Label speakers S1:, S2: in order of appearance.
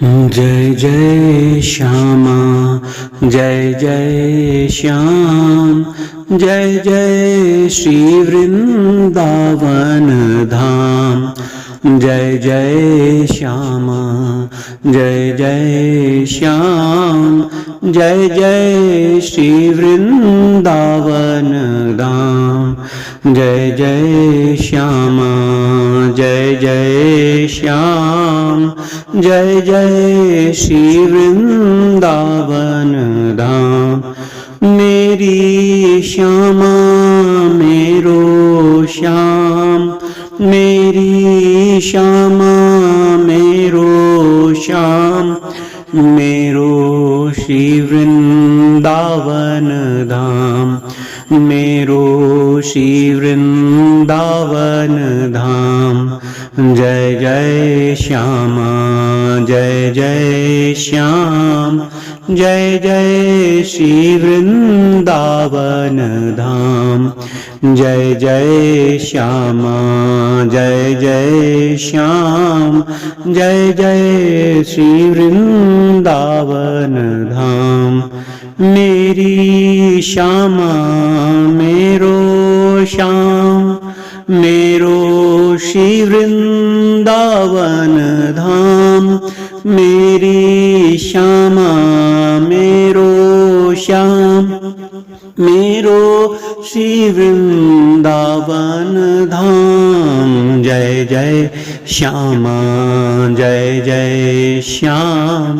S1: जय जय श्यामा, जय जय श्याम, जय जय श्री वृंदावन धाम। जय जय श्यामा, जय जय श्याम, जय जय श्री वृंदावन धाम। जय जय श्यामा, जय जय श्याम, जय जय श्री वृंदावन धाम। मेरी श्यामा मेरो श्याम, मेरी श्यामा मेरो श्याम, मेरो श्री वृंदावन धाम, मेरो श्री वृंदावन धाम। जय जय श्यामा, जय जय श्याम, जय जय श्री वृंदावन धाम। जय जय श्यामा, जय जय श्याम, जय जय श्री वृंदावन धाम। मेरी श्यामा मेरो श्याम, मेरो श्री वृंदावन धाम। मेरी श्यामा मेरो श्याम, मेरो श्री वृंदावन धाम। जय जय श्यामा, जय जय श्याम।